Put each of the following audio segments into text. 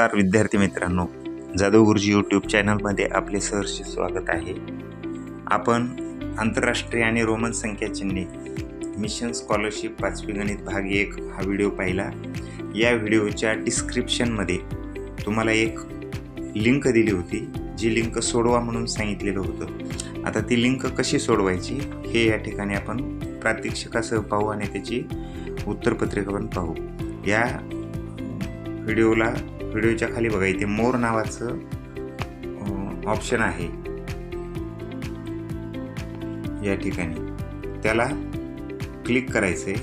नमस्कार विद्यार्थी मित्रांनो, जाधव गुरुजी यूट्यूब चॅनलमध्ये आपले सहर्ष स्वागत आहे। आपण आंतरराष्ट्रीय आणि रोमन संख्या चिन्हे मिशन स्कॉलरशिप 5वी गणित भाग 1 हा व्हिडिओ पाहिला। या व्हिडिओच्या डिस्क्रिप्शनमध्ये तुम्हाला एक लिंक दिली होती, जी लिंक सोडवा म्हणून सांगितलेलं होतं। आता ती लिंक कशी सोडवायची हे या ठिकाणी आपण प्रात्यक्षिकासह पाहू आणि त्याची उत्तरपत्रिका पण पाहू। या व्हिडिओच्या खाली बघा, इथे मोर नावाचं ऑप्शन आहे, या ठिकाणी त्याला क्लिक करायचे।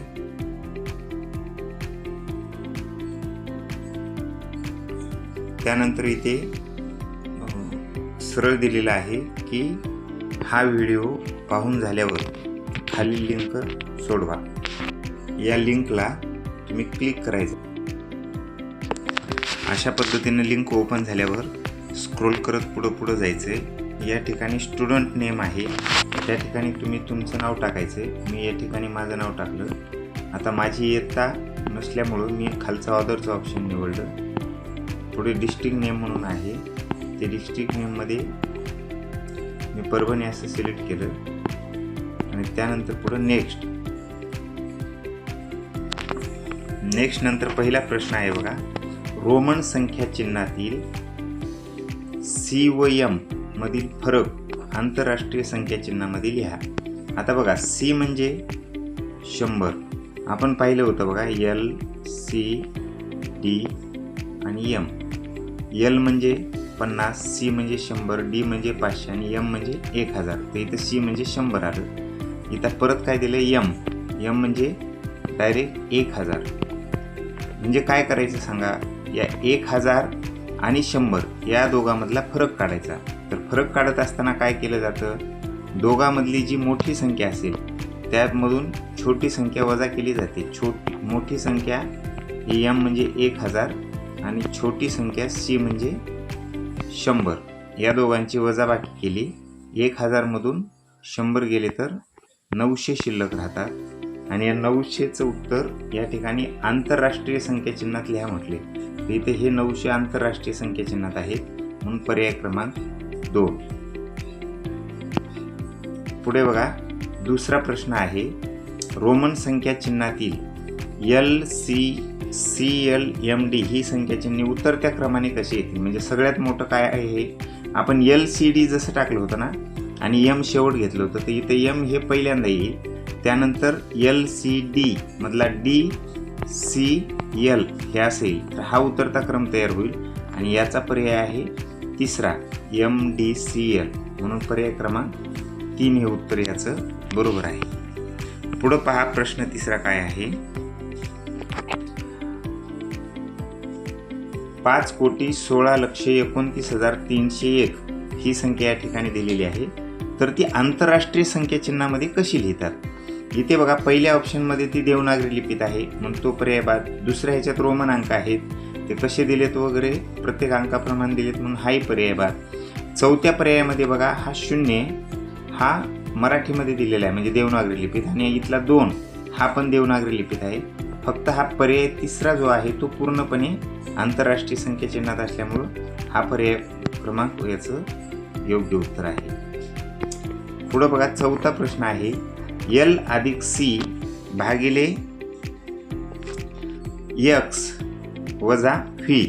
त्यानंतर इथे सरळ दिलेला आहे की हा व्हिडिओ पाहून झाल्यावर खाली लिंक सोडवा। या लिंकला तुम्ही क्लिक करायचं। अशा पद्धतीने लिंक ओपन झाल्यावर स्क्रोल करत पुढे जायचं। या ठिकाणी स्टुडंट नेम आहे, त्या ठिकाणी तुम्ही तुमचं नाव टाकायचे। मी या ठिकाणी माझं नाव टाकलं। आता माझी इयत्ता नसल्यामुळं मी खालचा ऑदरचा ऑप्शन निवडलं। पुढे डिस्ट्रिक्ट नेम म्हणून आहे, ते डिस्ट्रिक्ट नेममध्ये मी परभणी असं सिलेक्ट केलं आणि त्यानंतर पुढे नेक्स्ट नंतर पहिला प्रश्न आहे बघा, रोमन संख्या चिन्हातील सी व एम मधील फरक आंतरराष्ट्रीय संख्या चिन्हामध्ये लिहा। आता बघा, सी म्हणजे 100, आपण पाहिलं होतं बघा, एल सी डी आणि एम। एल म्हणजे 50, सी म्हणजे 100, डी म्हणजे 500 आणि एम म्हणजे 1000। तर इथं सी म्हणजे 100 आलं। इथं परत काय दिलं, एम म्हणजे डायरेक्ट 1000। म्हणजे काय करायचं सांगा, या 1000 आणि 100 या दोघांमधला फरक काढायचा। तर फरक काढत असताना काय केलं जातं, दोघांमधली जी मोठी संख्या असेल त्यामधून छोटी संख्या वजा केली जाते। मोठी संख्या ही एम म्हणजे 1000 आणि छोटी संख्या सी म्हणजे 100, या दोघांची वजाबाकी केली। 1000 मधून 100 गेले तर 900 शिल्लक राहतात आणि या 900चं उत्तर या ठिकाणी आंतरराष्ट्रीय संख्या चिन्हात लिहा म्हटले। तर इथे हे 900 आंतरराष्ट्रीय संख्या चिन्हात आहेत, म्हणून पर्याय क्रमांक 2। पुढे बघा, दुसरा प्रश्न आहे, रोमन संख्या चिन्हातील L C L M D ही संख्या चिन्हे उतरत्या क्रमाने कशी येतील। म्हणजे सगळ्यात मोठं काय आहे हे, आपण एल सी डी जसं टाकलं होतं ना आणि एम शेवट घेतलं होतं, तर इथे एम हे पहिल्यांदा येईल, त्यानंतर एल सी डी मधला डी सी एल हे असेल, तर हा उतरता क्रम तयार होईल आणि याचा पर्याय आहे तिसरा, एम डी सी एल, म्हणून पर्याय क्रमांक 3 हे उत्तर याचं बरोबर आहे। पुढे पहा, प्रश्न तिसरा काय आहे, 5,16,29,301 ही संख्या या ठिकाणी दिलेली आहे, तर ती आंतरराष्ट्रीय संख्या चिन्हामध्ये कशी लिहितात। इथे बघा, पहिल्या ऑप्शनमध्ये ती देवनागरी लिपीत आहे, म्हणून तो पर्याय बाद। दुसऱ्या ह्याच्यात रोमन अंक आहेत, ते कसे दिलेत वगैरे प्रत्येक अंकाप्रमाणे दिलेत, म्हणून हाही पर्याय बाद। चौथ्या पर्यायामध्ये बघा, हा 0 हा मराठीमध्ये दिलेला आहे म्हणजे देवनागरी लिपीत, आणि इथला 2 हा पण देवनागरी लिपीत आहे। फक्त हा पर्याय तिसरा जो आहे तो पूर्णपणे आंतरराष्ट्रीय संख्या चिन्हात असल्यामुळं हा पर्याय क्रमांक याचं योग्य उत्तर आहे। पुढे बघा, चौथा प्रश्न आहे, एल अधिक सी भागिले एक्स वजा व्ही।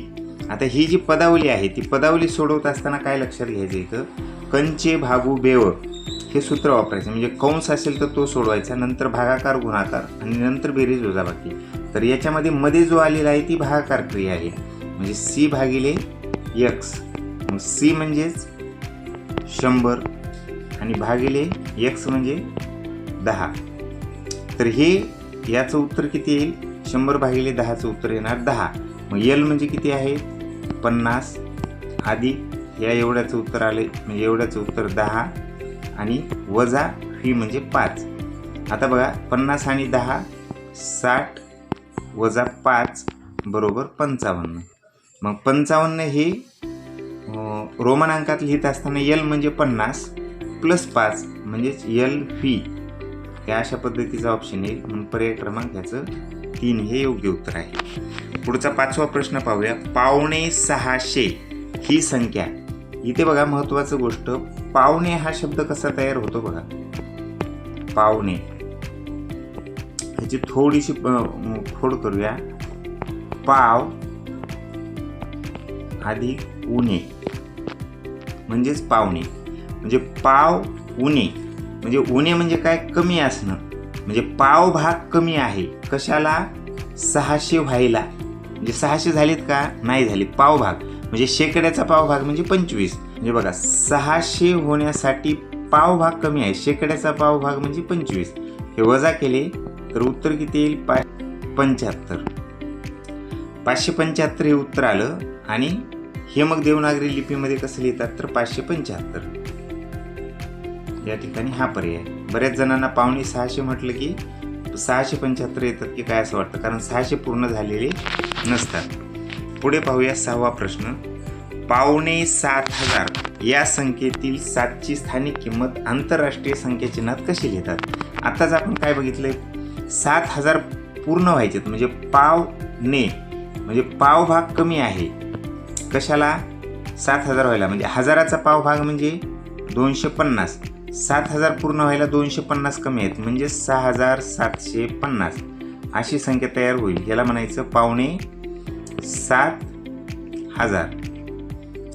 आता ही जी पदावली आहे ती पदावली सोडवत असताना काय लक्षात घ्यायचं, इथं कंचे भागू बेव हे सूत्र वापरायचं। म्हणजे कंस असेल तर तो सोडवायचा, नंतर भागाकार गुणाकार आणि नंतर बेरीज वजाबाकी। तर याच्यामध्ये मध्ये जो आलेला आहे ती भागाकार क्रिया आहे, म्हणजे सी भागिले एक्स, सी म्हणजेच 100 आणि भागिले एक्स म्हणजे 10। तर हे याचं उत्तर किती येईल, 100 भागिले 10चं उत्तर येणार 10। मग एल म्हणजे किती आहे, 50 अधिक या एवढ्याचं उत्तर आले, म्हणजे एवढ्याचं उत्तर 10 आणि वजा व्ही म्हणजे 5। आता बघा, 50 आणि 10 60 वजा 5 बरोबर 55। मग 55 हे रोमन अंकात लिहित असताना एल म्हणजे 50 प्लस 5 म्हणजेच एल व्ही हे अशा पद्धतीचा ऑप्शन येईल, म्हणून पर्याय क्रमांक ह्याचं 3 हे योग्य उत्तर आहे. पुढचा 5वा प्रश्न पाहूया. 5,600 ही संख्या, इथे बघा महत्वाचं गोष्ट, पावणे हा शब्द कसा तयार होतो बघा. पावणे ह्याची थोडीशी फोड करूया. पाव अधिक उणे म्हणजेच पावणे. म्हणजे पाव उणे म्हणजे उणे म्हणजे काय, कमी असणं. म्हणजे पाव भाग कमी आहे कशाला, 600 व्हायला. म्हणजे 600 झालेत का, नाही झाले. पाव भाग म्हणजे शेकड्याचा पाव भाग म्हणजे 25. म्हणजे बघा 600 होण्यासाठी पाव भाग कमी आहे, शेकड्याचा पाव भाग म्हणजे 25. हे वजा केले तर उत्तर किती येईल, 75. 575 हे उत्तर आलं. आणि हे मग देवनागरी लिपीमध्ये कसं लिहितात तर 575. या ठिकाणी हा पर्याय. बऱ्याच जणांना 5,600 म्हटलं की 675 येतात की काय असं वाटतं, कारण 600 पूर्ण झालेले नसतात. पुढे पाहूया 6वा प्रश्न. 5,700 या संख्येतील 7ची स्थानिक किंमत आंतरराष्ट्रीय संख्या चिन्हात कशी लिहितात. आताच आपण काय बघितलंय, 7,000 पूर्ण व्हायचे म्हणजे पावने म्हणजे पाव भाग कमी आहे कशाला, 7,000 व्हायला. म्हणजे हजाराचा पाव भाग म्हणजे 250. 7,000 पूर्ण व्हायला 250 कमी आहेत म्हणजे 6,750 अशी संख्या तयार होईल. याला म्हणायचं 5,700.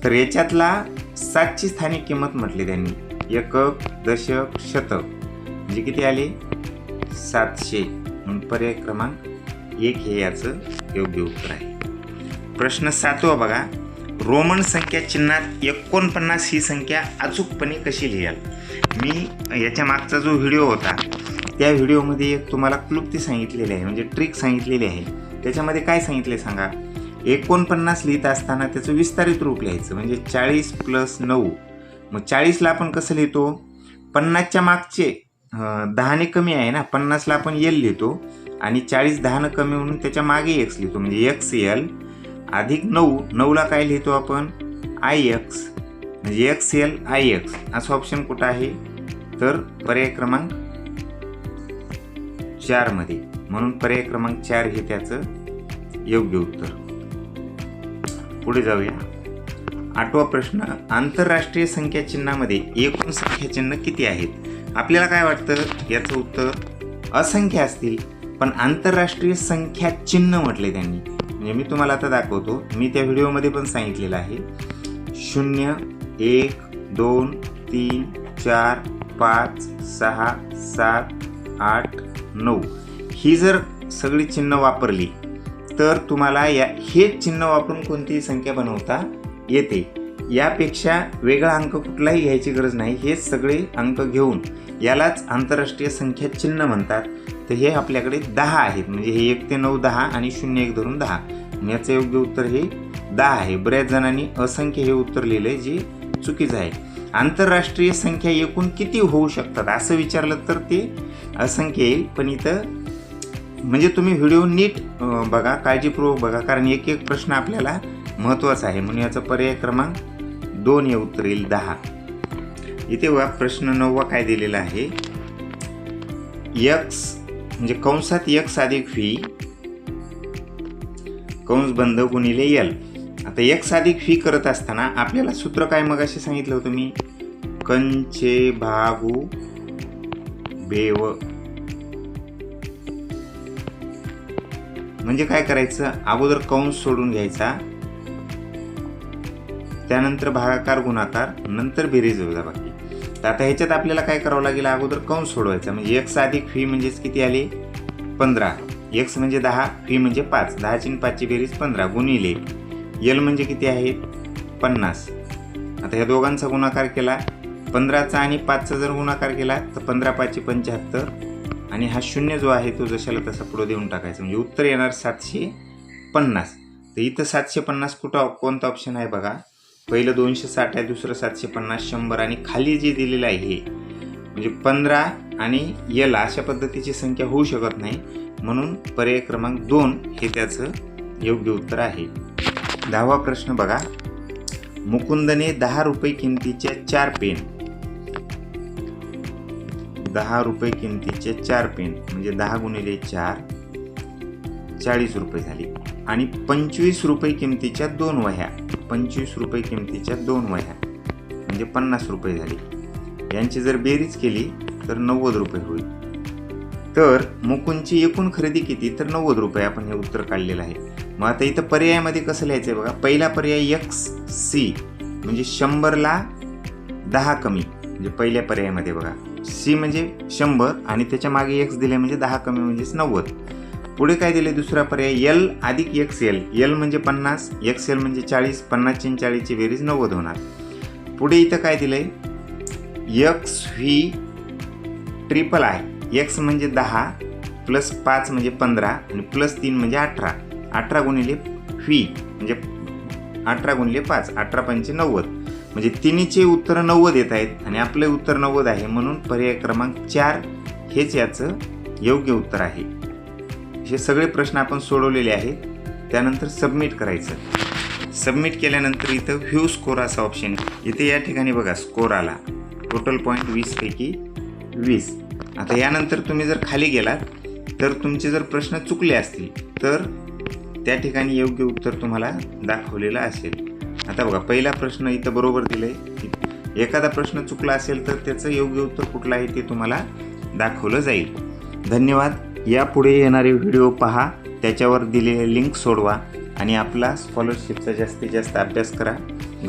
तर याच्यातला 7ची स्थानिक किंमत म्हटली त्यांनी. एकक, दशक, शतक म्हणजे किती आले, 700. म्हणून पर्याय क्रमांक 1 हे याचं योग्य उत्तर आहे. प्रश्न 7वा बघा. रोमन संख्या चिन्हात 49 ही संख्या अचूकपणे कशी लिहाल. मी याच्या मागचा जो व्हिडिओ होता त्या व्हिडिओमध्ये एक तुम्हाला क्लुप्ती सांगितलेली आहे, म्हणजे ट्रिक सांगितलेली आहे. त्याच्यामध्ये काय सांगितले सांगा, 49 लिहित असताना त्याचं विस्तारित रूप लिहायचं. म्हणजे 40 + 9. मग 40ला आपण कसं लिहितो, 50च्या मागचे 10ने कमी आहे ना, 50ला आपण एल लिहितो आणि 40 10ने कमी म्हणून त्याच्या मागे एक्स लिहितो. म्हणजे XL अधिक 9. 9ला काय लिहितो आपण, IX. म्हणजे XL IX असं ऑप्शन कुठं आहे तर पर्याय क्रमांक 4 मध्ये. म्हणून पर्याय क्रमांक 4 हे त्याचं योग्य उत्तर. पुढे जाऊया. 8वा प्रश्न. आंतरराष्ट्रीय संख्या चिन्हामध्ये एकूण संख्या चिन्ह किती आहेत. आपल्याला काय वाटतं, याचं उत्तर असंख्य असतील, पण आंतरराष्ट्रीय संख्या चिन्ह म्हटले त्यांनी. म्हणजे मी तुम्हाला आता दाखवतो, मी त्या व्हिडिओमध्ये पण सांगितलेलं आहे. 0 1 2 3 4 5 6 7 8 9 ही जर सगळी चिन्ह वापरली तर तुम्हाला हे चिन्ह वापरून कोणतीही संख्या बनवता येते. यापेक्षा वेगळा अंक कुठलाही घ्यायची गरज नाही. हे सगळे अंक घेऊन यालाच आंतरराष्ट्रीय संख्या चिन्ह म्हणतात. तर हे आपल्याकडे 10 आहेत. म्हणजे हे 1 ते 9 10 आणि 0 1 धरून 10. याचं योग्य उत्तर हे 10 आहे. बऱ्याच जणांनी असंख्य हे उत्तर लिहिलंय, जे चुकीचं आहे. आंतरराष्ट्रीय संख्या एकूण किती होऊ शकतात असं विचारलं तर ते असंख्य येईल. पण इथं म्हणजे तुम्ही व्हिडिओ नीट बघा, काळजीपूर्वक बघा, कारण एक एक प्रश्न आपल्याला महत्त्वाचा आहे. म्हणून याचा पर्याय क्रमांक 2 हे उत्तर येईल 10. इथे बघा प्रश्न 9वा काय दिलेला आहे. x म्हणजे कंसात x अधिक v कंस बंद गुणिले l. आता x अधिक v करत असताना आपल्याला सूत्र काय मगाशी सांगितलं होतं मी, कंचे भागू बेव. म्हणजे काय करायचं, अगोदर कंस सोडून घ्यायचा, त्यानंतर भागाकार गुणाकार, नंतर बेरीज वजाबाकी. तर आता ह्याच्यात आपल्याला काय करावं लागेल, अगोदर कंस सोडवायचा. म्हणजे x अधिक v म्हणजेच किती आले 15. x म्हणजे 10, v म्हणजे 5. 10 ची 5 ची बेरीज 15 गुणिले l म्हणजे किती आहेत 50. आता ह्या दोघांचा गुणाकार केला, 15चा आणि 5चा जर गुणाकार केला तर 15 5 75 आणि हा 0 जो आहे तो जशाला तसा पुढे देऊन टाकायचा. म्हणजे उत्तर येणार 750. तर इथं 750 कोणता ऑप्शन आहे बघा. पहिलं 260 आहे, दुसरं 750, 100 आणि खाली जे दिलेलं आहे हे म्हणजे 15 आणि l अशा पद्धतीची संख्या होऊ शकत नाही. म्हणून पर्याय क्रमांक 2 हे त्याचं योग्य उत्तर आहे. 10वा प्रश्न बघा. मुकुंदने 10 रुपये किमतीच्या 4 पेन 10 रुपये किमतीचे 4 पेन म्हणजे 10 गुणिले 4 40 रुपये झाले. आणि 25 रुपये किमतीच्या 2 वह्या, 25 रुपये किमतीच्या 2 वह्या म्हणजे 50 रुपये झाले. यांची जर बेरीज केली तर 90 रुपये होईल. तर मुकुंदची एकूण खरेदी किती, तर 90 रुपये. आपण हे उत्तर काढलेलं आहे. मग आता इथं पर्यायामध्ये कसं लिहायचं आहे बघा. पहिला पर्याय XC म्हणजे 100ला 10 कमी, म्हणजे पहिल्या पर्यायामध्ये बघा C म्हणजे 100 आणि त्याच्या मागे X दिले म्हणजे 10 कमी म्हणजेच 90. पुढे काय दिले दुसरा पर्याय L अधिक XL, L म्हणजे 50, XL म्हणजे 40, 50 ची 40 ची बेरीज 90 होणार. पुढे इथं काय दिलंय XV ट्रिपल I, X म्हणजे 10 प्लस 5 म्हणजे 15 आणि प्लस 3 म्हणजे 18, 18 गुणिले V म्हणजे 18 गुणिले 5, 18 पंचे 90 म्हणजे तिन्हीचे उत्तर 90 येत आहेत आणि आपले उत्तर 90 आहे. म्हणून पर्याय क्रमांक 4 हेच याचं योग्य उत्तर आहे. हे सगळे प्रश्न आपण सोडवलेले आहेत. त्यानंतर सबमिट करायचं. सबमिट केल्यानंतर इथं व्ह्यू स्कोर असा ऑप्शन, इथे या ठिकाणी बघा स्कोर आला, टोटल पॉईंट 20 पैकी 20. आता यानंतर तुम्ही जर खाली गेलात तर तुमचे जर प्रश्न चुकले असतील तर त्या ठिकाणी योग्य उत्तर तुम्हाला दाखवलेलं असेल. आता बघा पहिला प्रश्न इथं बरोबर दिलं आहे. एखादा प्रश्न चुकला असेल तर त्याचं योग्य उत्तर कुठलं आहे ते तुम्हाला दाखवलं जाईल. धन्यवाद. यापुढे येणारे व्हिडिओ पहा, त्याच्यावर दिलेले लिंक सोडवा आणि आपला स्कॉलरशिपचा जास्तीत जास्त अभ्यास करा.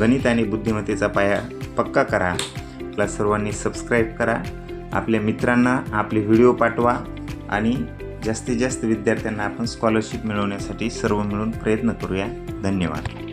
गणित आणि बुद्धिमत्तेचा पाया पक्का करा. आपला सर्वांनी सबस्क्राईब करा. आपल्या मित्रांना आपले व्हिडिओ पाठवा आणि जास्तीत जास्त विद्यार्थ्यांना आपण स्कॉलरशिप मिळवण्यासाठी सर्व मिळून प्रयत्न करूया. धन्यवाद.